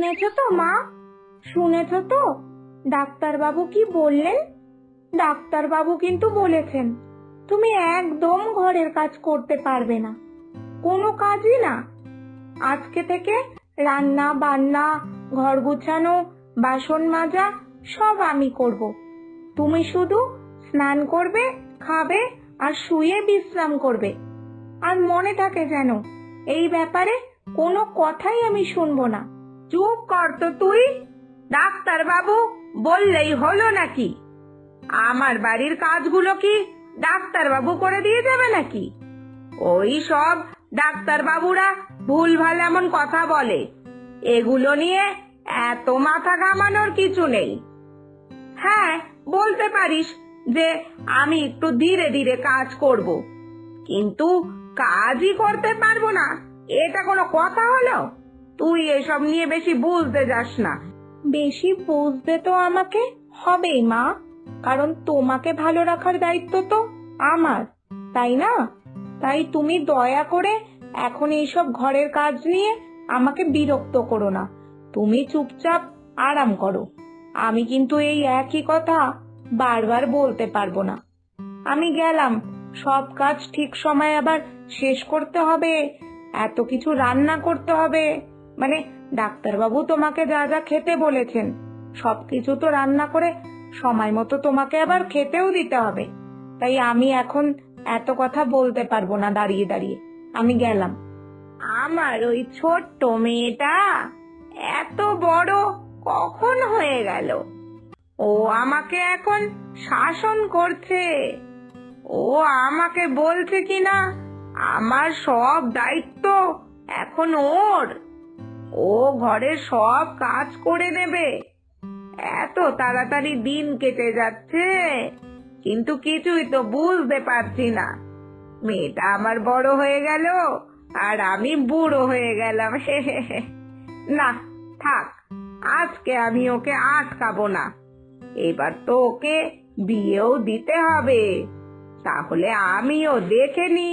শুনেছো তো মা, শুনেছো তো ডাক্তারবাবু কি বললেন? ডাক্তারবাবু কিন্তু বলেছেন তুমি একদম ঘরের কাজ করতে পারবে না, কোনো কাজই না। আজকে থেকে রান্না বান্না, ঘর গুছানো, বাসন মাজা সব আমি করব। তুমি শুধু স্নান করবে, খাবে আর শুয়ে বিশ্রাম করবে। আর মনে থাকে যেন এই ব্যাপারে কোনো কথাই আমি শুনবো না। চুপ কর তো তুই। ডাক্তার বাবু বললেই হলো নাকি? আমার বাড়ির কাজগুলো কি ডাক্তার বাবু করে দিয়ে যাবে নাকি? ওই সব ডাক্তার বাবুরা ভুলভাল এমন কথা বলে, এগুলো নিয়ে এত মাথা ঘামানোর কিছু নেই। হ্যাঁ, বলতে পারিস যে আমি একটু ধীরে ধীরে কাজ করব, কিন্তু কাজই করতে পারবো না, এটা কোনো কথা হলো? তুই এসব নিয়ে বেশি বুঝতে যাস না। বেশি বুঝতে তো আমাকে হবেই মা, কারণ তোমাকে ভালো রাখার দায়িত্ব তো আমার, তাই না? তাই তুমি দয়া করে এখন এইসব ঘরের কাজ নিয়ে আমাকে বিরক্ত করো না। তুমি চুপচাপ আরাম করো। আমি কিন্তু এই একই কথা বারবার বলতে পারবো না। আমি গেলাম, সব কাজ ঠিক সময়ে আবার শেষ করতে হবে, এত কিছু রান্না করতে হবে, মানে ডাক্তারবাবু তোমাকে যা যা খেতে বলেছেন সবকিছু তো রান্না করে সময় মতো তোমাকে আবার খেতেও দিতে হবে। তাই আমি এখন এত কথা বলতে পারবো না দাঁড়িয়ে দাঁড়িয়ে। আমি গেলাম। আমার ওই ছোট্ট মেয়েটা এত বড় কখন হয়ে গেল? ও আমাকে এখন শাসন করছে। ও আমাকে বলছে কিনা আমার সব দায়িত্ব এখন ওর, ও ঘরের সব কাজ করে দেবে। এত তাড়াতাড়ি দিন কেটে যাচ্ছে, কিন্তু কিছুই তো বুঝতে পারছি না। মেয়েটা আমার বড় হয়ে গেল আর আমি বুড়ো হয়ে গেলাম। না, থাক, আজকে আমি ওকে আটকাবো না। এবার তো ওকে বিয়েও দিতে হবে, তাহলে আমিও দেখে নি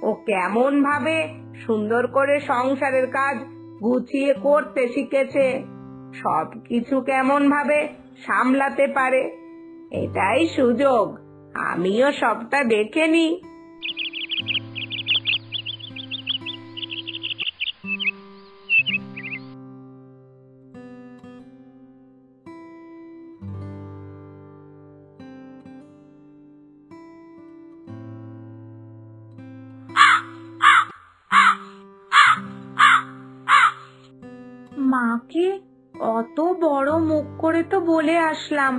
ও কেমন ভাবে সুন্দর করে সংসারের কাজ গুছিয়ে করতে শিখেছে, সবকিছু কেমন ভাবে সামলাতে পারে। এটাই সুযোগ, আমিও সবটা দেখে নি। মাকে অত বড় মুখ করে তো বলে আসলাম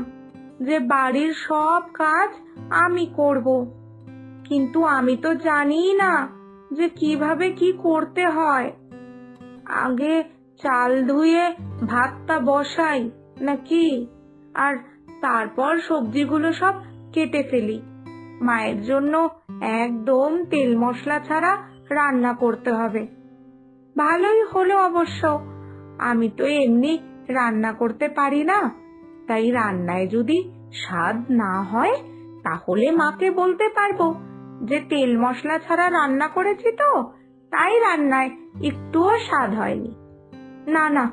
যে বাড়ির সব কাজ আমি করব, কিন্তু আমি তো জানিই না যে কিভাবে কি করতে হয়। আগে চাল ধুয়ে ভাতটা বসাই নাকি, আর তারপর সবজিগুলো সব কেটে ফেলি। মায়ের জন্য একদম তেল মশলা ছাড়া রান্না করতে হবে। ভালোই হলো অবশ্য, আমি তো এমনি রান্না করতে পারি না, তাই রান্নায় যদি স্বাদ না হয় তাহলে মাকে বলতে পারবো যে তেল মশলা ছাড়া রান্না করেছি তো, তাই রান্নায় একটুও স্বাদ হয়নি। না না,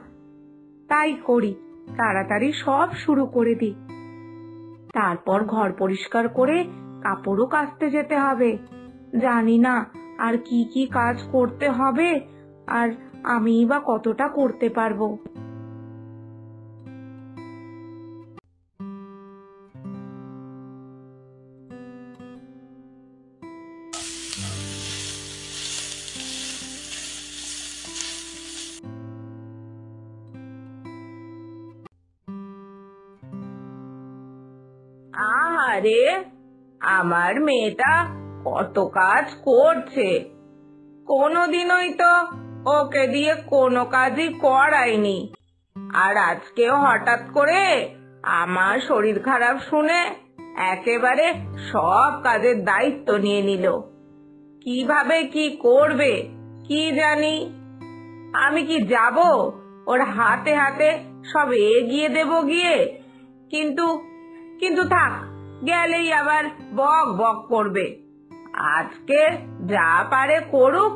তাই করি, তাড়াতাড়ি সব শুরু করে দিই। তারপর ঘর পরিষ্কার করে কাপড়ও কাচতে যেতে হবে। জানি না আর কি কি কাজ করতে হবে, আর আমি বা কতটা করতে পারবো। আরে, আমার মেয়েটা কত কাজ করছে, কোনোদিনই তো ওকে দিয়ে কোনো কাজই করাইনি। আর আজকেও হঠাৎ করে আমার শরীর খারাপ শুনে একেবারে সব কাজের দায়িত্ব নিয়ে নিল। কিভাবে কি করবে কি জানি। আমি কি যাব ওর হাতে হাতে সব এগিয়ে দেব গিয়ে? কিন্তু কিন্তু থাক, গেলেই আবার বক বক করবে। আজকে যা পারে করুক,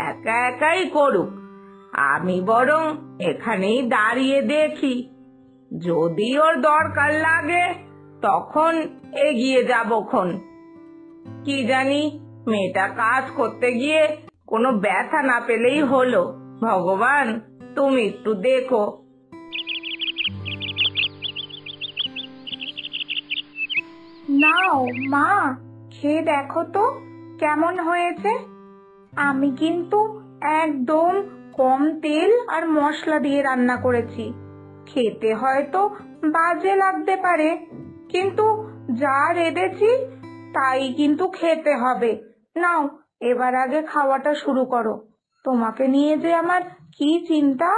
একা একাই করুক, আমি বরং এখানেই দাঁড়িয়ে দেখি, যদি ওর দরকার লাগে তখন এগিয়ে যাবখন। কি জানি, মেয়েটা কাজ করতে গিয়ে কোনো ব্যথা না পেলেই হলো। ভগবান, তুমি একটু দেখো। নাও মা, খেয়ে দেখো তো কেমন হয়েছে। আমি কিন্তু একদম কম তেল আর মশলা দিয়ে রান্না করেছি। খেতে হয়তো বাজে লাগতে পারে, কিন্তু যা রেঁধেছি তাই কিন্তু খেতে হবে। নাও, এবার আগে খাওয়াটা শুরু করো। তোমাকে নিয়ে যে আমার কি চিন্তা।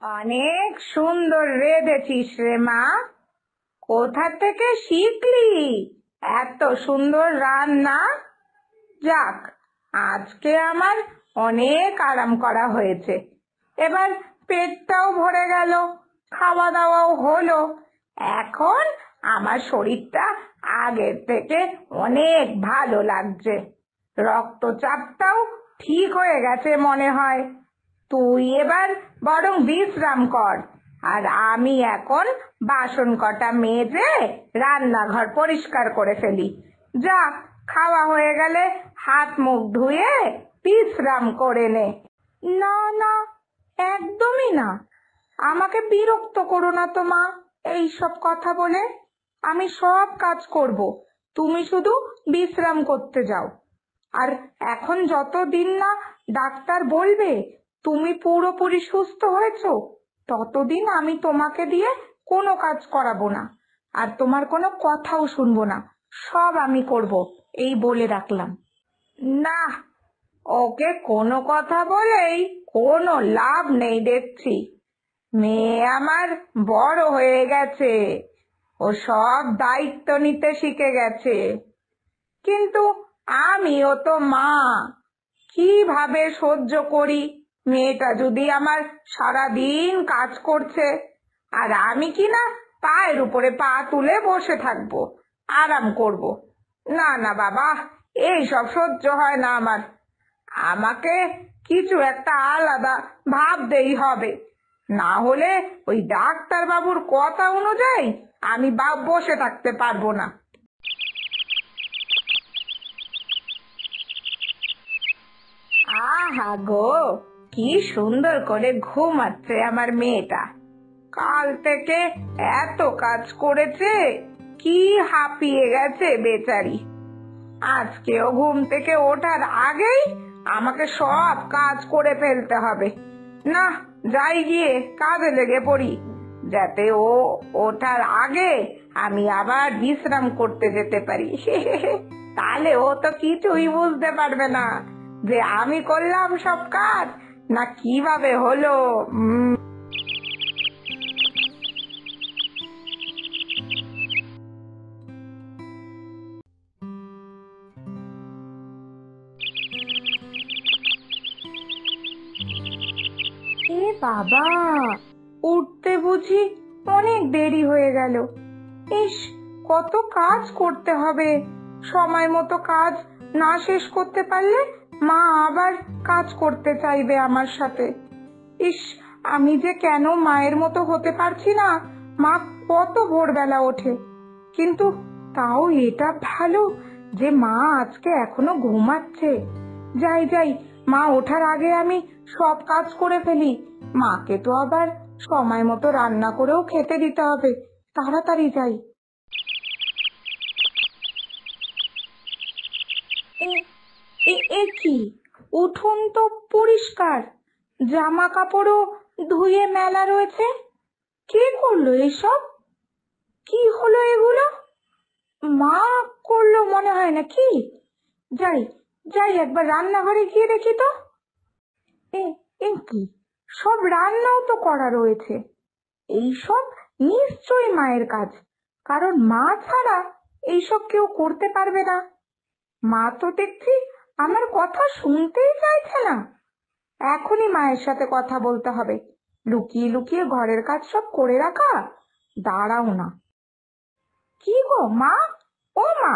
অনেক সুন্দর রেঁধেছিস রে মা। কোথা থেকে শিখলি এত সুন্দর রান্না? যাক, আজকে আমার অনেক আরাম করা হয়েছে। এবার পেটটাও ভরে গেল, খাওয়া দাওয়াও হলো। এখন আমার শরীরটা আগের থেকে অনেক ভালো লাগছে। রক্তচাপটাও ঠিক হয়ে গেছে মনে হয়। তুই এবার বরং বিশ্রাম কর, আর আমি এখন বাসন কটা মেজে রান্নাঘর পরিষ্কার করে ফেলি। যা, খাওয়া হয়ে গেলে হাত মুখ ধুয়ে বিশ্রাম করে নে। না না, একদমই না। আমাকে বিরক্ত করো না তো মা, এই সব কথা বলে। আমি সব কাজ করব, তুমি শুধু বিশ্রাম করতে যাও। আর এখন যতদিন না ডাক্তার বলবে তুমি পুরোপুরি সুস্থ হয়েছো, ততদিন আমি তোমাকে দিয়ে কোনো কাজ করাবো না, আর তোমার কোনো কথাও শুনবো না। সব আমি করব, এই বলে রাখলাম। না, ওকে কোনো কথা বলেই কোনো লাভ নেই দেখছি। মেয়ে আমার বড় হয়ে গেছে, ও সব দায়িত্ব নিতে শিখে গেছে। কিন্তু আমিও তো মা, কিভাবে সহ্য করি মেয়েটা যদি আমার সারাদিন কাজ করছে, আর আমি কিনা পায়ের উপরে পা তুলে বসে থাকবো, আরাম করব। না না বাবা, এই সব সহ্য হয় না আমার। আমাকে কিছু একটা আলাদা ভাবতেই হবে, না হলে ওই ডাক্তার বাবুর কথা অনুযায়ী আমি বসে থাকতে পারবো না। আহা গো, কি সুন্দর করে ঘুমাচ্ছে আমার মেয়েটা। কাল থেকে এত কাজ করেছে, কি হাঁপিয়ে গেছে বেচারি। আজকেও ঘুম থেকে ওঠার আগেই আমাকে সব কাজ করে ফেলতে হবে। না, যাই গিয়ে কাজে লেগে পড়ি, যাতে ও ওঠার আগে আমি আবার বিশ্রাম করতে যেতে পারি। তাহলে ও তো কিছুই বুঝতে পারবে না যে আমি করলাম সব কাজ, না কিভাবে হলো। এ বাবা, উঠতে বুঝি অনেক দেরি হয়ে গেল। ইস, কত কাজ করতে হবে। সময় মতো কাজ না শেষ করতে পারলে মা আবার কাজ করতে চাইবে আমার সাথে। ইস, আমি যে কেন মায়ের মতো হতে পারছি না। মা কত ভোরবেলা ওঠে, কিন্তু তাও এটা ভালো যে মা আজকে এখনো ঘুমাচ্ছে। যাই যাই, মা ওঠার আগে আমি সব কাজ করে ফেলি। মাকে তো আবার সময় মতো রান্না করেও খেতে দিতে হবে। তাড়াতাড়ি যাই। এ কি, উঠোন তো পরিষ্কার, জামা কাপড়ও ধুয়ে মেলা রয়েছে। কে করলো এসব? কি হলো এগুলো? মা করলো মনে হয় না কি। যাই যাই, একবার রান্নাঘরে গিয়ে দেখি তো। এ এ কি, সব রান্নাও তো করা রয়েছে। এইসব নিশ্চয়ই মায়ের কাজ, কারণ মা ছাড়া এইসব কেউ করতে পারবে না। মা তো দেখছি আমার কথা শুনতেই চাইছে না। এখনই মায়ের সাথে কথা বলতে হবে। লুকিয়ে লুকিয়ে ঘরের কাজ সব করে রাখা, দাঁড়াও না। কি গো মা, ও মা,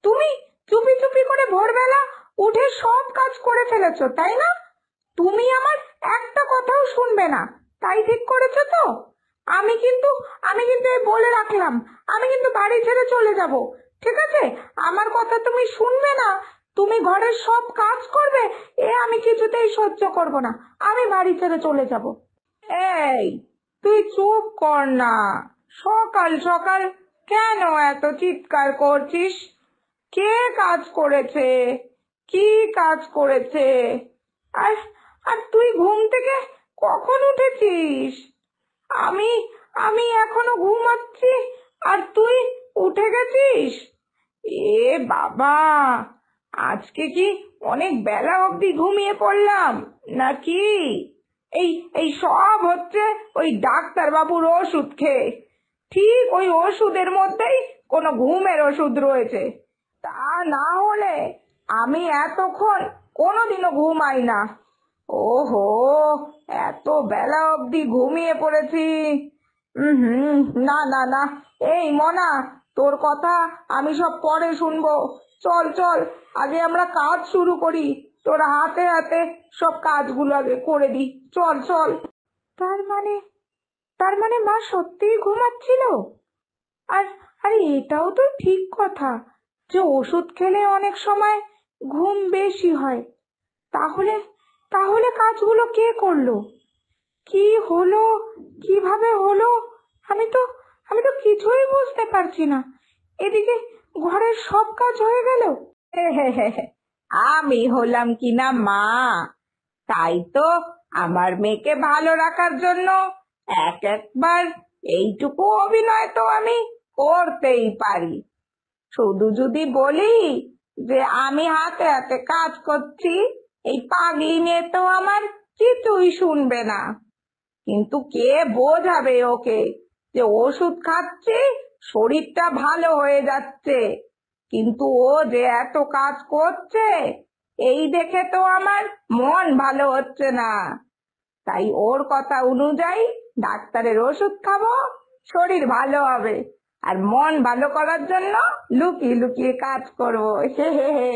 তুমি চুপি চুপি করে ভোরবেলা উঠে সব কাজ করে ফেলেছো তাই না? তুমি আমার একটা কথাও শুনবে না, তাই ঠিক করেছো তো? আমি কিন্তু আমি কিন্তু এই বলে রাখলাম, আমি কিন্তু বাড়ি ছেড়ে চলে যাব, ঠিক আছে? আমার কথা তুমি শুনবে না, তুমি ঘরের সব কাজ করবে, এ আমি কিছুতেই সহ্য করব না। আমি বাড়ি ছেড়ে চলে যাব। এই, তুই চুপ কর না। সকাল সকাল কেন এত চিৎকার করছিস? কে কাজ করেছে? কি কাজ করেছে? আর আর তুই ঘুম থেকে কখন উঠেছিস? আমি আমি এখনো ঘুমাচ্ছি আর তুই উঠে গেছিস? এ বাবা, আজকে কি অনেক বেলা অবধি ঘুমিয়ে পড়লাম নাকি? এই এই সব হচ্ছে ওই ডাক্তার বাবুর ওষুধ খেয়ে। ঠিক ওই ওষুধের মধ্যেই কোনো ঘুমের ওষুধ রয়েছে। তা না হলে আমি এতক্ষণ কোনোদিনও ঘুমাই না। ওহো, এত বেলা অবধি ঘুমিয়ে পড়েছি। হুম, না না না, এই মনা, তোর কথা আমি সব পরে শুনবো। চল চল, আগে আমরা কাজ শুরু করি। তোর হাতে হাতে সব কাজগুলো আগে করে দি। চল চল। তার মানে তার মানে মা সত্যিই ঘুমাচ্ছিল? আর আরে এটাও তো ঠিক কথা যে ওষুধ খেলে অনেক সময় ঘুম বেশি হয়। তাহলে তাহলে কাজগুলো কে করলো? কি হলো? কিভাবে হলো? আমি তো আমি তো কিছুই বুঝতে পারছি না। এদিকে ঘরের সব কাজ হয়ে গেল। আমি হলাম কিনা মা, তাই তো আমার মেয়েকে ভালো রাখার জন্য একবার এইটুকু অভিনয় তো আমি করতেই পারি। শুধু যদি বলি যে আমি হাতে হাতে কাজ করছি, এই পাগলি মেয়ে তো আমার কিছুই শুনবে না। কিন্তু কে বোঝাবে ওকে যে ওষুধ খাচ্ছে, শরীরটা ভালো হয়ে যাচ্ছে, কিন্তু ও যে এত কাজ করছে এই দেখে তো আমার মন ভালো হচ্ছে না। তাই ওর কথা অনুযায়ী ডাক্তারের ওষুধ খাবো, শরীর ভালো হবে, আর মন ভালো করার জন্য লুকিয়ে লুকিয়ে কাজ করবো। হে হে হে।